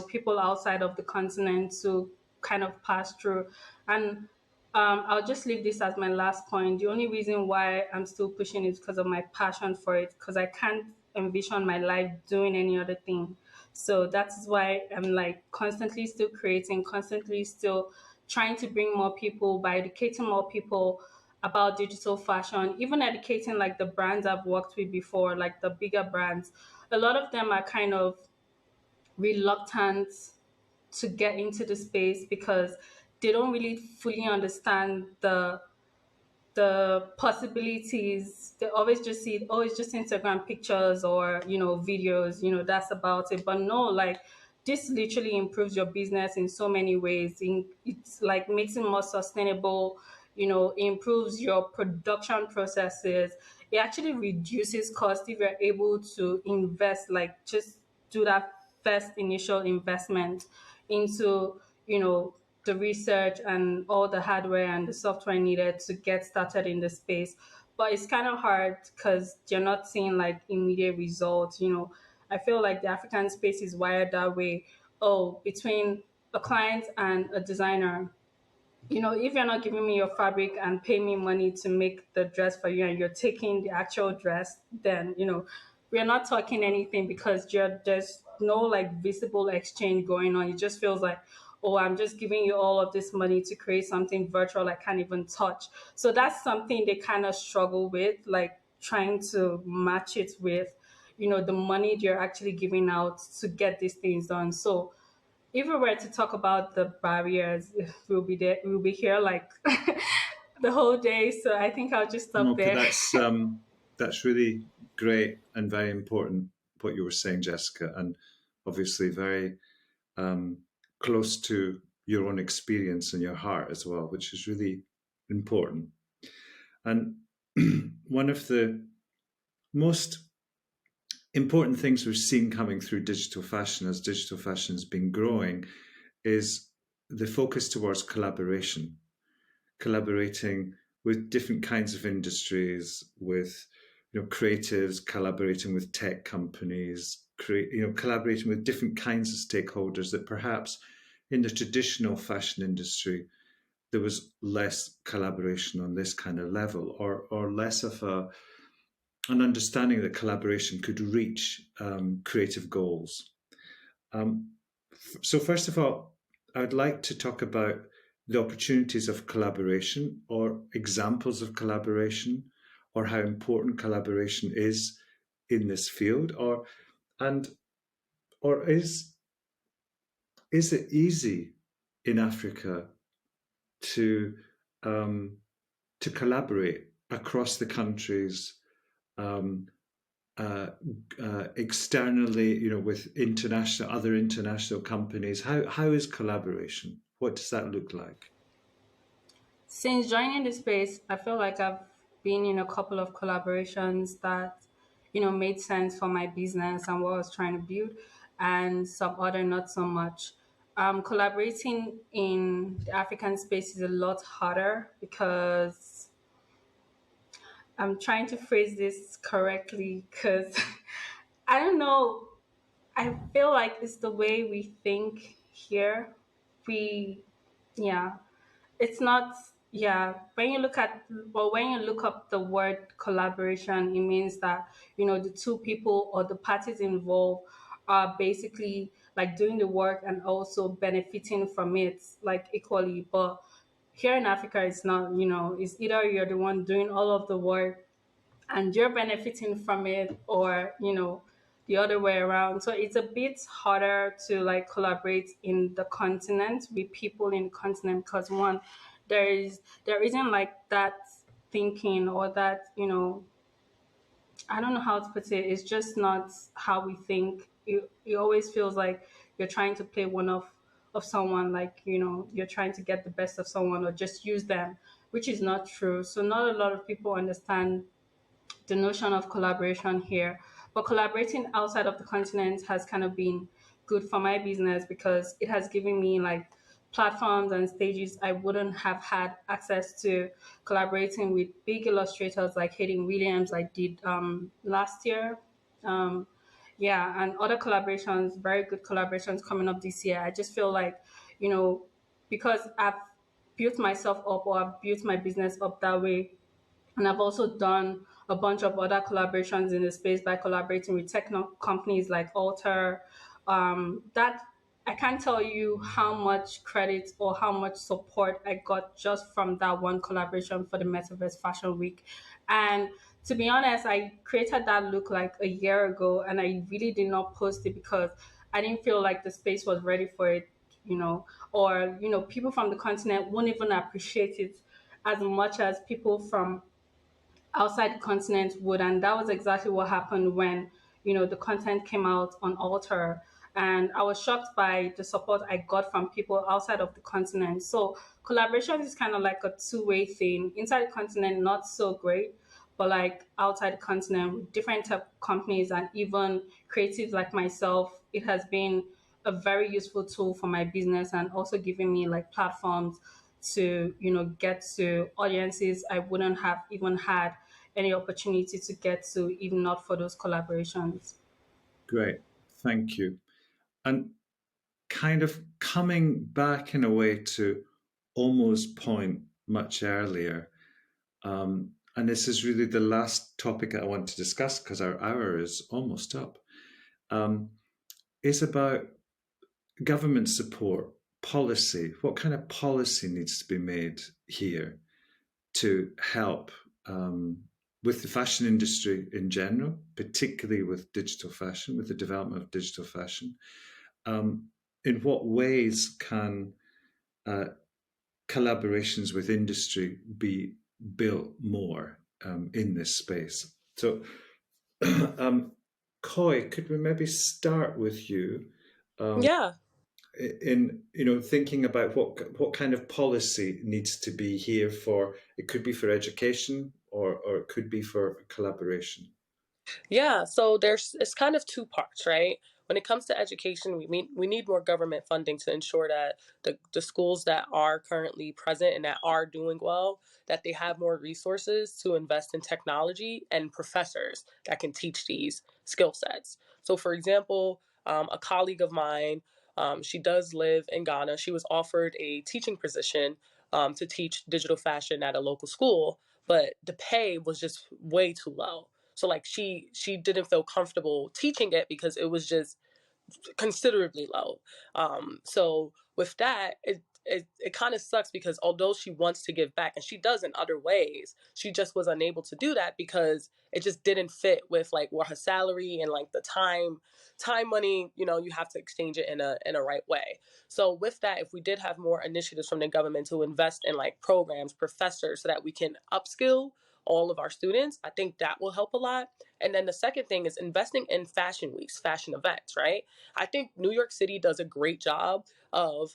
people outside of the continent to kind of pass through. And I'll just leave this as my last point. The only reason why I'm still pushing is because of my passion for it, because I can't envision my life doing any other thing. So that's why I'm like constantly still creating, constantly still trying to bring more people by educating more people about digital fashion, even educating like the brands I've worked with before, like the bigger brands. A lot of them are kind of reluctant to get into the space because they don't really fully understand the possibilities. They always just see, oh, it's just Instagram pictures or, videos, that's about it. But no, like, this literally improves your business in so many ways. It's like makes it more sustainable, improves your production processes. It actually reduces cost if you're able to invest, like just do that first initial investment into, the research and all the hardware and the software needed to get started in the space. But it's kind of hard because you're not seeing like immediate results. I feel like the African space is wired that way. Oh, between a client and a designer, if you're not giving me your fabric and pay me money to make the dress for you and you're taking the actual dress, then, we're not talking anything because there's no like visible exchange going on. It just feels like, oh, I'm just giving you all of this money to create something virtual I can't even touch. So that's something they kind of struggle with, like trying to match it with, the money they're actually giving out to get these things done. So if we were to talk about the barriers, we'll be there. We'll be here like the whole day. So I think I'll just stop Okay, there. that's really great and very important what you were saying, Jessica, and obviously very um, close to your own experience and your heart as well, which is really important. And one of the most important things we've seen coming through digital fashion as digital fashion has been growing is the focus towards collaboration, collaborating with different kinds of industries, with creatives, collaborating with tech companies, collaborating with different kinds of stakeholders that perhaps in the traditional fashion industry there was less collaboration on this kind of level, or less of an understanding that collaboration could reach creative goals. So first of all, I would like to talk about the opportunities of collaboration or examples of collaboration, or how important collaboration is in this field, or is it easy in Africa to um, to collaborate across the countries, um, externally, with other international companies? How is collaboration? What does that look like? Since joining the space, I feel like I've been in a couple of collaborations that, made sense for my business and what I was trying to build, and some other not so much. Collaborating in the African space is a lot harder because I'm trying to phrase this correctly because I don't know. I feel like it's the way we think here. We, yeah, it's not, yeah, when you look at, or when you look up the word collaboration, it means that, the two people or the parties involved are basically like doing the work and also benefiting from it like equally. But here in Africa, it's not, it's either you're the one doing all of the work and you're benefiting from it, or the other way around. So it's a bit harder to like collaborate in the continent with people in the continent because one, there isn't like that thinking, or that, I don't know how to put it, it's just not how we think. It always feels like you're trying to play one of someone, like, you're trying to get the best of someone or just use them, which is not true. So not a lot of people understand the notion of collaboration here. But collaborating outside of the continent has kind of been good for my business because it has given me like platforms and stages I wouldn't have had access to, collaborating with big illustrators like Hayden Williams, I did last year. Um, yeah, and other collaborations, very good collaborations coming up this year. I just feel like, you know, because I've built myself up, or I've built my business up that way, and I've also done a bunch of other collaborations in the space by collaborating with companies like Alter. That I can't tell you how much credit or how much support I got just from that one collaboration for the Metaverse Fashion Week. And to be honest, I created that look like a year ago, and I really did not post it because I didn't feel like the space was ready for it, or people from the continent won't even appreciate it as much as people from outside the continent would. And that was exactly what happened when the content came out on Alter. And I was shocked by the support I got from people outside of the continent. So collaboration is kind of like a two-way thing. Inside the continent, not so great, but like outside the continent with different type of companies and even creatives like myself, it has been a very useful tool for my business, and also giving me like platforms to get to audiences I wouldn't have even had any opportunity to get to, even not for those collaborations. Great, thank you. And kind of coming back in a way to almost point much earlier, and this is really the last topic I want to discuss because our hour is almost up, is about government support, policy. What kind of policy needs to be made here to help with the fashion industry in general, particularly with digital fashion, with the development of digital fashion? In what ways can collaborations with industry be built more in this space? So, Coy, could we maybe start with you? Yeah. In thinking about what kind of policy needs to be here for, it could be for education, or it could be for collaboration. Yeah, so it's kind of two parts, right? When it comes to education, we need more government funding to ensure that the schools that are currently present and that are doing well, that they have more resources to invest in technology and professors that can teach these skill sets. So, for example, a colleague of mine, she does live in Ghana. She was offered a teaching position to teach digital fashion at a local school, but the pay was just way too low. So like she didn't feel comfortable teaching it because it was just considerably low. So with that, it kind of sucks because although she wants to give back and she does in other ways, she just was unable to do that because it just didn't fit with like what her salary and like the time money, you know, you have to exchange it in a right way. So with that, if we did have more initiatives from the government to invest in like programs, professors, so that we can upskill all of our students, I think that will help a lot. And then the second thing is investing in fashion weeks, fashion events, right? I think New York City does a great job of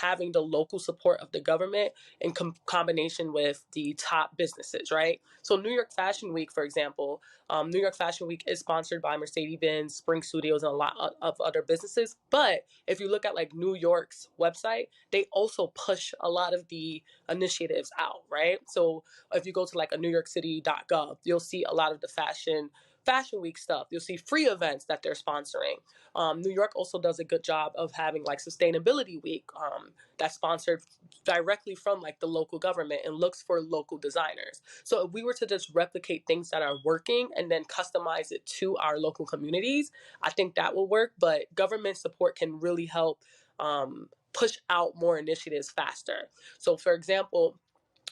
having the local support of the government in combination with the top businesses, right? So New York Fashion Week, for example, New York Fashion Week is sponsored by Mercedes-Benz, Spring Studios, and a lot of other businesses. But if you look at like New York's website, they also push a lot of the initiatives out, right? So if you go to like a newyorkcity.gov, you'll see a lot of the Fashion Week stuff. You'll see free events that they're sponsoring. New York also does a good job of having like Sustainability Week that's sponsored directly from like the local government and looks for local designers. So if we were to just replicate things that are working and then customize it to our local communities, I think that will work. But government support can really help push out more initiatives faster. So for example,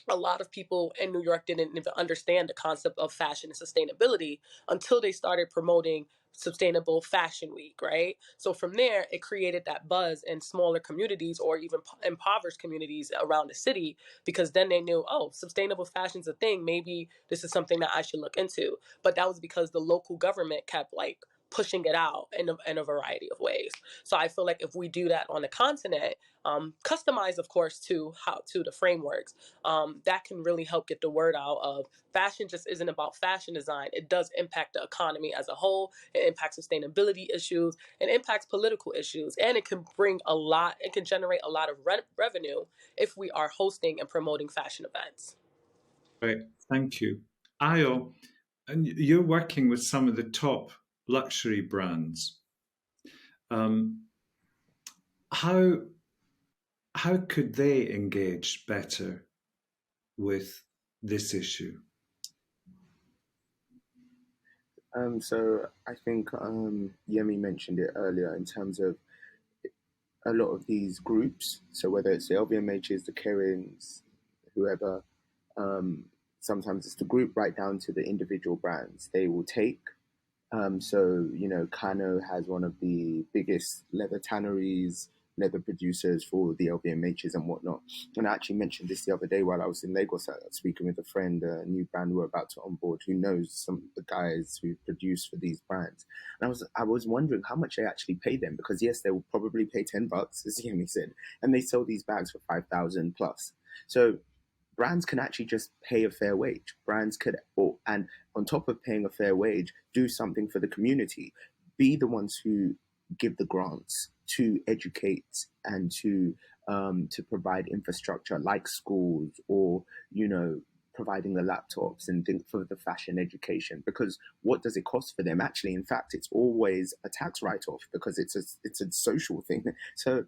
a lot of people in New York didn't even understand the concept of fashion and sustainability until they started promoting Sustainable Fashion Week, right? So from there, it created that buzz in smaller communities or even impoverished communities around the city, because then they knew, oh, sustainable fashion's a thing. Maybe this is something that I should look into. But that was because the local government kept like pushing it out in a variety of ways. So I feel like if we do that on the continent, customized, of course, to the frameworks, that can really help get the word out of fashion just isn't about fashion design. It does impact the economy as a whole. It impacts sustainability issues. It impacts political issues. And it can it can generate a lot of revenue if we are hosting and promoting fashion events. Right. Thank you. Ayo, and you're working with some of the top luxury brands. Um, how how could they engage better with this issue? So I think Yemi mentioned it earlier in terms of a lot of these groups. So whether it's the LVMHs, the Kerins, whoever, sometimes it's the group right down to the individual brands. They will take. So Kano has one of the biggest leather tanneries, leather producers for the LVMHs and whatnot. And I actually mentioned this the other day while I was in Lagos, speaking with a friend, a new brand we're about to onboard, who knows some of the guys who produce for these brands. And I was wondering how much they actually pay them, because yes, they will probably pay $10, as Yemi said, and they sell these bags for 5,000 plus. So brands can actually just pay a fair wage. Brands could, and on top of paying a fair wage, do something for the community. Be the ones who give the grants to educate and to provide infrastructure like schools, or providing the laptops and things for the fashion education. Because what does it cost for them? Actually, in fact, it's always a tax write-off, because it's a social thing. So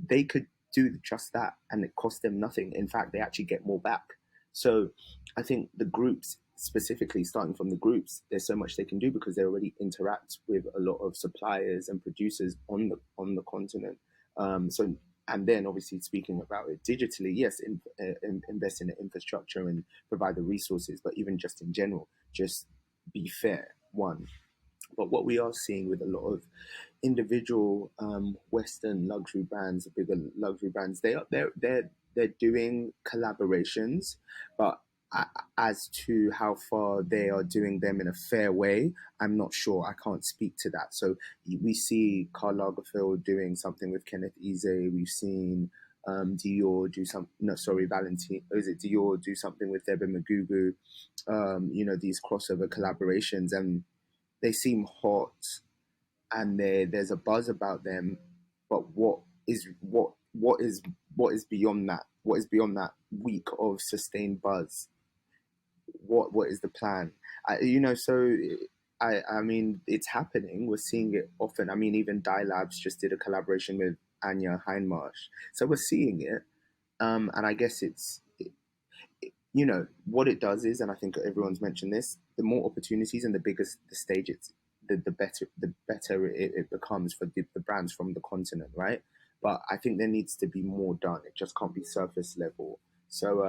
they could do just that and it costs them nothing. In fact, they actually get more back. So I think the groups, specifically starting from the groups, there's so much they can do because they already interact with a lot of suppliers and producers on the continent. So, and then obviously speaking about it digitally, yes, invest in the infrastructure and provide the resources, but even just in general, just be fair, one. But what we are seeing with a lot of individual Western luxury brands, bigger luxury brands, they're doing collaborations, but as to how far they are doing them in a fair way, I'm not sure. I can't speak to that. So we see Karl Lagerfeld doing something with Kenneth Eze. We've seen Dior do some. No, sorry, Valentine. Is it Dior do something with Thebe Magugu? These crossover collaborations, and they seem hot, and there's a buzz about them. But what is beyond that? What is beyond that week of sustained buzz? What is the plan? I mean, it's happening. We're seeing it often. I mean, even Dye Labs just did a collaboration with Anya Hindmarsh, so we're seeing it. And I guess what it does is, and I think everyone's mentioned this, the more opportunities and the bigger the stage the better it becomes for the brands from the continent, right? but I think there needs to be more done. It just can't be surface level. So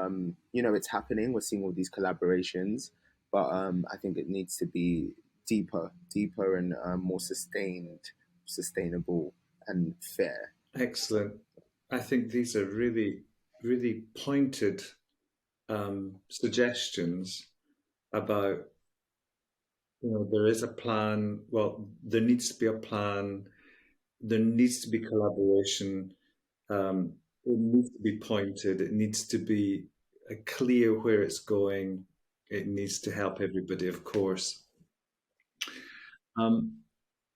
it's happening. We're seeing all these collaborations, but I think it needs to be deeper and more sustainable and fair. Excellent. I think these are really, really pointed suggestions about, there is a plan. Well, there needs to be a plan. There needs to be collaboration. It needs to be pointed. It needs to be clear where it's going. It needs to help everybody, of course.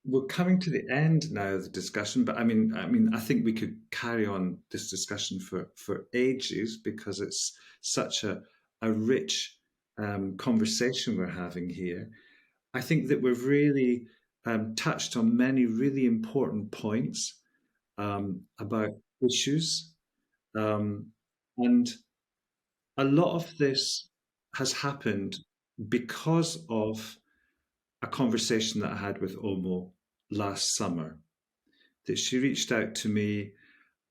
We're coming to the end now of the discussion, but I mean, I think we could carry on this discussion for ages because it's such a rich conversation we're having here. I think that we've really touched on many really important points about issues, and a lot of this has happened because of a conversation that I had with Omo last summer. That she reached out to me,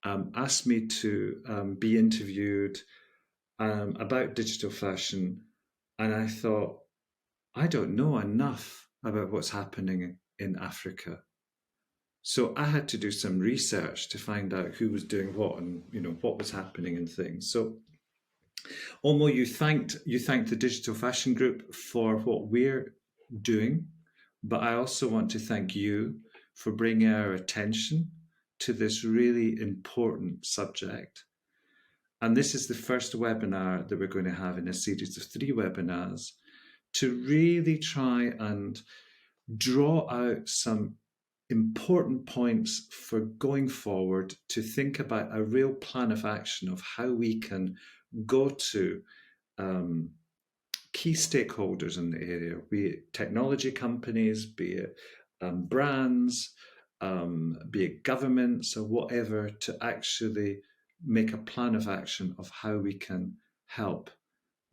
asked me to be interviewed about digital fashion, and I thought, I don't know enough about what's happening in Africa. So I had to do some research to find out who was doing what and what was happening and things. So Omo, you thanked the Digital Fashion Group for what we're doing, but I also want to thank you for bringing our attention to this really important subject. And this is the first webinar that we're going to have in a series of 3 webinars to really try and draw out some important points for going forward, to think about a real plan of action of how we can go to key stakeholders in the area, be it technology companies, be it brands, be it governments or whatever, to actually make a plan of action of how we can help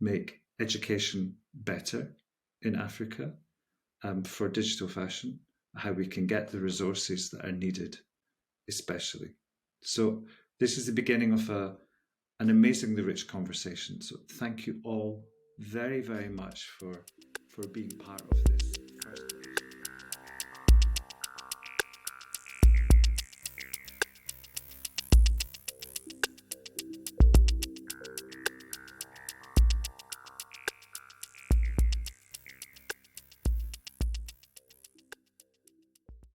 make education better in Africa for digital fashion, how we can get the resources that are needed, especially. So this is the beginning of an amazingly rich conversation. So thank you all very, very much for being part of this.